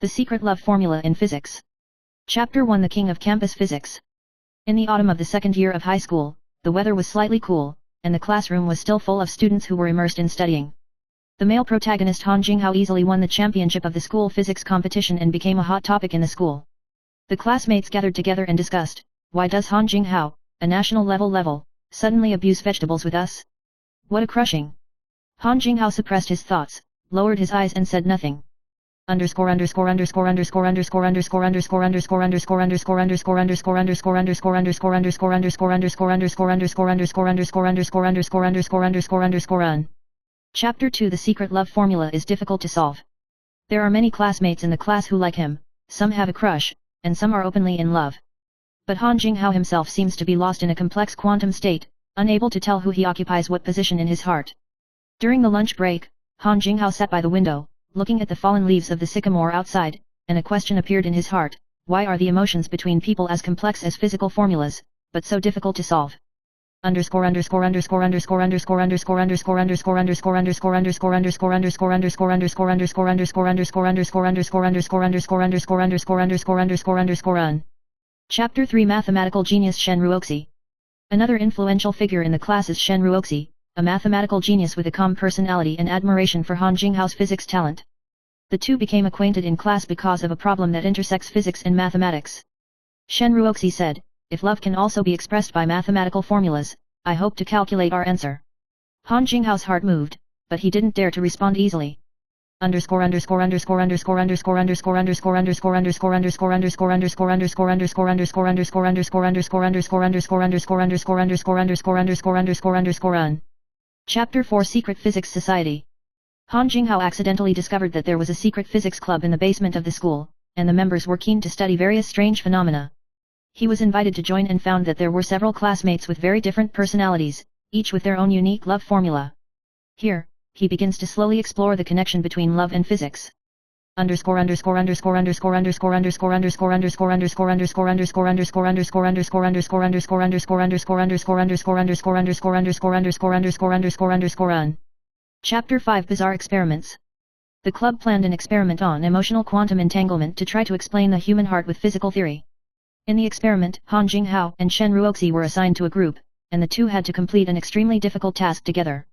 The Secret Love Formula in Physics. Chapter 1 The King of Campus Physics. In the autumn of the second year of high school, the weather was slightly cool, and the classroom was still full of students who were immersed in studying. The male protagonist Han Jinghao easily won the championship of the school physics competition and became a hot topic in the school. The classmates gathered together and discussed, why does Han Jinghao, a national level, suddenly abuse vegetables with us? What a crushing! Han Jinghao suppressed his thoughts, lowered his eyes and said nothing. Chapter 2 The Secret Love Formula is difficult to solve. There are many classmates in the class who like him, some have a crush, and some are openly in love. But Han Jinghao himself seems to be lost in a complex quantum state, unable to tell who he occupies what position in his heart. During the lunch break, Han Jinghao sat by the window, looking at the fallen leaves of the sycamore outside, and a question appeared in his heart: why are the emotions between people as complex as physical formulas, but so difficult to solve? Chapter 3 Mathematical Genius Shen Ruoxi. Another influential figure in the class is Shen Ruoxi, a mathematical genius with a calm personality and admiration for Han Jinghao's physics talent. The two became acquainted in class because of a problem that intersects physics and mathematics. Shen Ruoxi said, if love can also be expressed by mathematical formulas, I hope to calculate our answer. Han Jinghao's heart moved, but he didn't dare to respond easily. Chapter 4 Secret Physics Society. Han Jinghao accidentally discovered that there was a secret physics club in the basement of the school, and the members were keen to study various strange phenomena. He was invited to join and found that there were several classmates with very different personalities, each with their own unique love formula. Here, he begins to slowly explore the connection between love and physics. Chapter 5 Bizarre Experiments. The club planned an experiment on emotional quantum entanglement to try to explain the human heart with physical theory. In the experiment, Han Jinghao and Shen Ruoxi were assigned to a group, and the two had to complete an extremely difficult task together.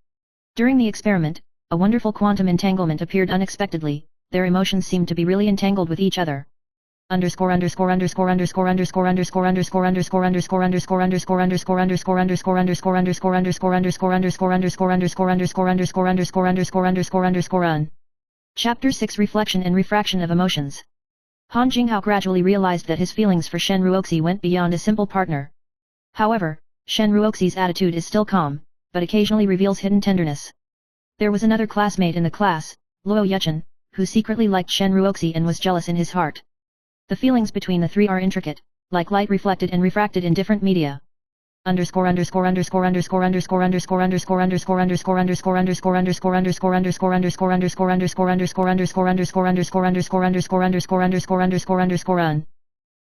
During the experiment, a wonderful quantum entanglement appeared unexpectedly. Their emotions seemed to be really entangled with each other. Chapter 6 Reflection and Refraction of Emotions. Han Jinghao gradually realized that his feelings for Shen Ruoxi went beyond a simple partner. However, Shen Ruoxi's attitude is still calm, but occasionally reveals hidden tenderness. There was another classmate in the class, Luo Yuchen, who secretly liked Shen Ruoxi and was jealous in his heart. The feelings between the three are intricate, like light reflected and refracted in different media.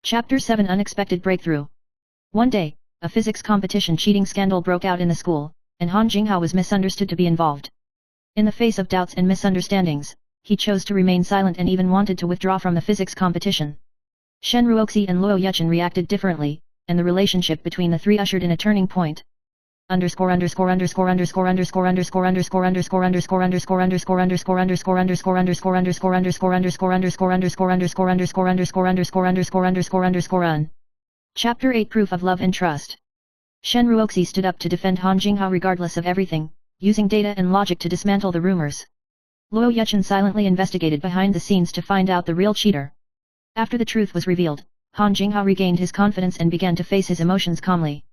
Chapter 7 Unexpected Breakthrough. One day, a physics competition cheating scandal broke out in the school, and Han Jinghao was misunderstood to be involved. In the face of doubts and misunderstandings, he chose to remain silent and even wanted to withdraw from the physics competition. Shen Ruoxi and Luo Yuchen reacted differently, and the relationship between the three ushered in a turning point. Chapter 8 Proof of Love and Trust. Shen Ruoxi stood up to defend Han Jinghao regardless of everything, using data and logic to dismantle the rumors. Luo Yuchen silently investigated behind the scenes to find out the real cheater. After the truth was revealed, Han Jinghao regained his confidence and began to face his emotions calmly.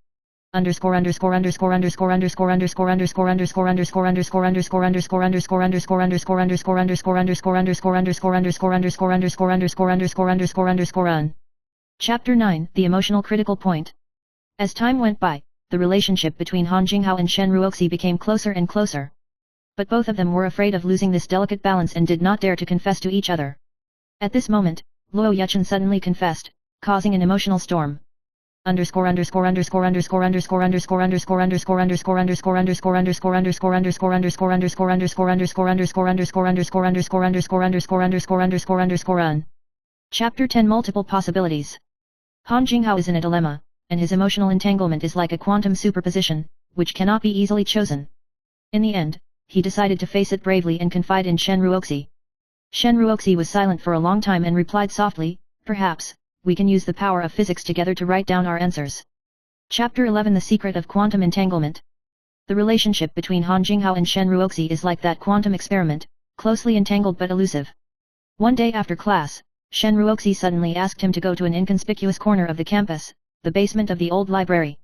Chapter 9 The Emotional Critical Point. As time went by, the relationship between Han Jinghao and Shen Ruoxi became closer and closer. But both of them were afraid of losing this delicate balance and did not dare to confess to each other. At this moment, Luo Yuchen suddenly confessed, causing an emotional storm. Chapter 10 Multiple Possibilities. Han Jinghao is in a dilemma, and his emotional entanglement is like a quantum superposition, which cannot be easily chosen. In the end, he decided to face it bravely and confide in Shen Ruoxi. Shen Ruoxi was silent for a long time and replied softly, "Perhaps, we can use the power of physics together to write down our answers." Chapter 11 The Secret of Quantum Entanglement. The relationship between Han Jinghao and Shen Ruoxi is like that quantum experiment, closely entangled but elusive. One day after class, Shen Ruoxi suddenly asked him to go to an inconspicuous corner of the campus, the basement of the old library.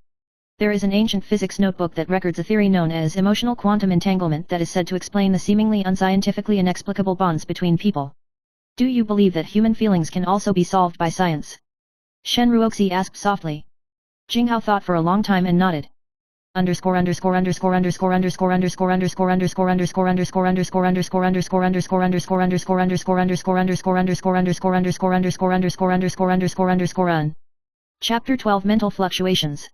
There is an ancient physics notebook that records a theory known as emotional quantum entanglement that is said to explain the seemingly unscientifically inexplicable bonds between people. Do you believe that human feelings can also be solved by science? Shen Ruoxi asked softly. Jinghao thought for a long time and nodded. Chapter 12 Mental Fluctuations.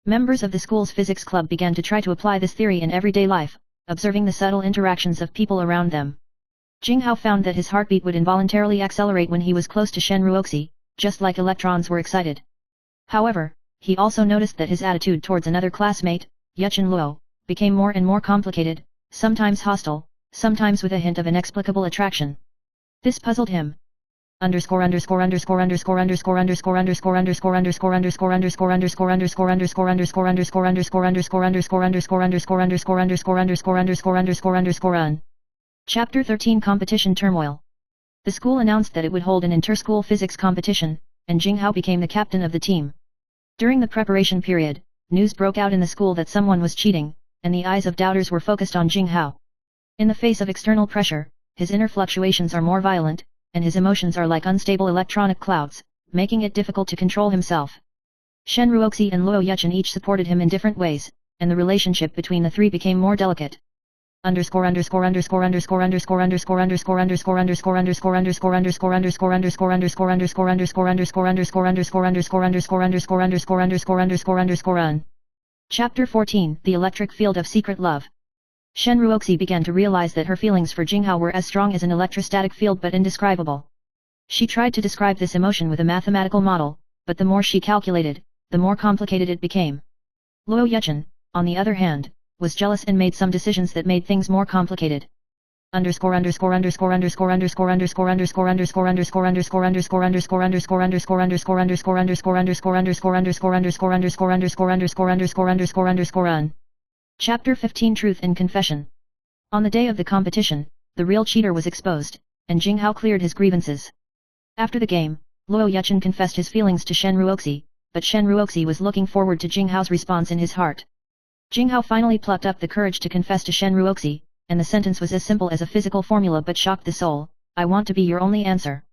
Members of the school's physics club began to try to apply this theory in everyday life, observing the subtle interactions of people around them. Jinghao found that his heartbeat would involuntarily accelerate when he was close to Shen Ruoxi, just like electrons were excited. However, he also noticed that his attitude towards another classmate, Yuchen Luo, became more and more complicated, sometimes hostile, sometimes with a hint of inexplicable attraction. This puzzled him. Chapter 13 Competition Turmoil. The school announced that it would hold an inter-school physics competition, and Jinghao became the captain of the team. During the preparation period, news broke out in the school that someone was cheating, and the eyes of doubters were focused on Jinghao. In the face of external pressure, his inner fluctuations are more violent, and his emotions are like unstable electronic clouds, making it difficult to control himself. Shen Ruoxi and Luo Yuchen each supported him in different ways, and the relationship between the three became more delicate. Chapter 14 The Electric Field of Secret Love. Shen Ruoxi began to realize that her feelings for Jinghao were as strong as an electrostatic field but indescribable. She tried to describe this emotion with a mathematical model, but the more she calculated, the more complicated it became. Luo Yuchen, on the other hand, was jealous and made some decisions that made things more complicated. Chapter 15 Truth and Confession. On the day of the competition, the real cheater was exposed, and Jinghao cleared his grievances. After the game, Luo Yuchen confessed his feelings to Shen Ruoxi, but Shen Ruoxi was looking forward to Jinghao's response in his heart. Jinghao finally plucked up the courage to confess to Shen Ruoxi, and the sentence was as simple as a physical formula but shocked the soul: "I want to be your only answer."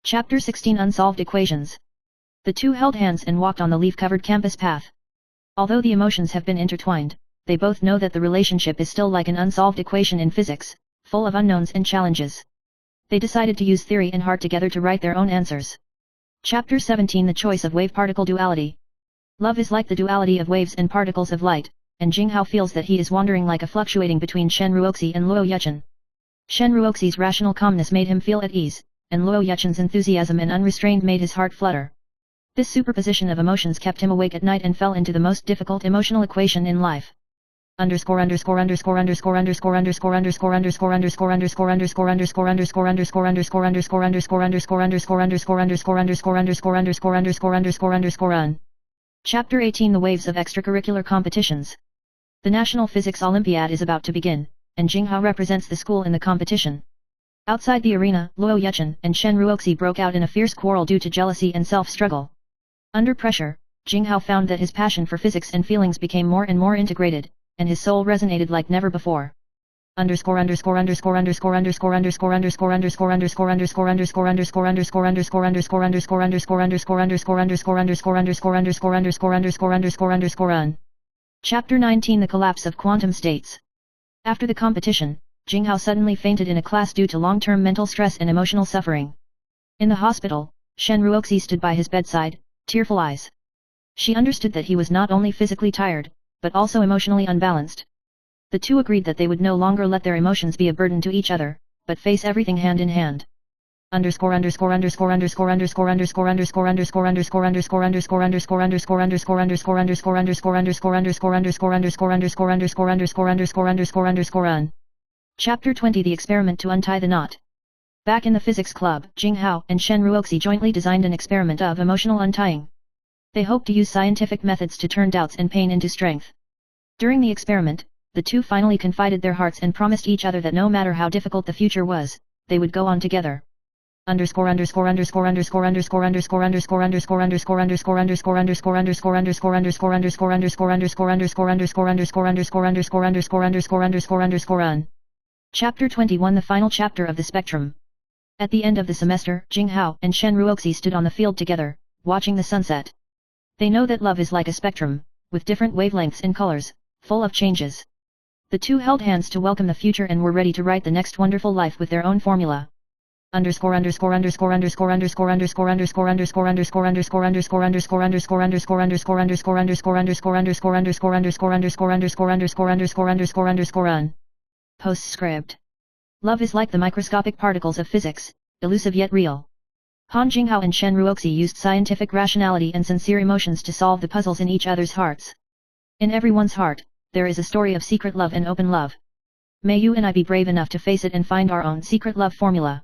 Chapter 16 Unsolved Equations. The two held hands and walked on the leaf-covered campus path. Although the emotions have been intertwined, they both know that the relationship is still like an unsolved equation in physics, full of unknowns and challenges. They decided to use theory and heart together to write their own answers. Chapter 17 The Choice of Wave-Particle Duality. Love is like the duality of waves and particles of light, and Jinghao feels that he is wandering like a fluctuating between Shen Ruoxi and Luo Yuchen. Shen Ruoxi's rational calmness made him feel at ease, and Luo Yuchen's enthusiasm and unrestrained made his heart flutter. This superposition of emotions kept him awake at night and fell into the most difficult emotional equation in life. Chapter 18 The Waves of Extracurricular Competitions. The National Physics Olympiad is about to begin, and Jinghao represents the school in the competition. Outside the arena, Luo Yuchen and Shen Ruoxi broke out in a fierce quarrel due to jealousy and self-struggle. Under pressure, Jinghao found that his passion for physics and feelings became more and more integrated, and his soul resonated like never before. Chapter 19 The Collapse of Quantum States. After the competition, Jinghao suddenly fainted in a class due to long-term mental stress and emotional suffering. In the hospital, Shen Ruoxi stood by his bedside, tearful eyes. She understood that he was not only physically tired, but also emotionally unbalanced. The two agreed that they would no longer let their emotions be a burden to each other, but face everything hand in hand. Chapter 20 The Experiment to Untie the Knot. Back in the physics club, Jing Hao and Shen Ruoxi jointly designed an experiment of emotional untying. They hoped to use scientific methods to turn doubts and pain into strength. During the experiment, the two finally confided their hearts and promised each other that no matter how difficult the future was, they would go on together. Chapter 21 The Final Chapter of the Spectrum. At the end of the semester, Jing Hao and Shen Ruoxi stood on the field together, watching the sunset. They know that love is like a spectrum, with different wavelengths and colors, full of changes. The two held hands to welcome the future and were ready to write the next wonderful life with their own formula. Postscript. Love is like the microscopic particles of physics, elusive yet real. Han Jinghao and Shen Ruoxi used scientific rationality and sincere emotions to solve the puzzles in each other's hearts. In everyone's heart, there is a story of secret love and open love. May you and I be brave enough to face it and find our own secret love formula.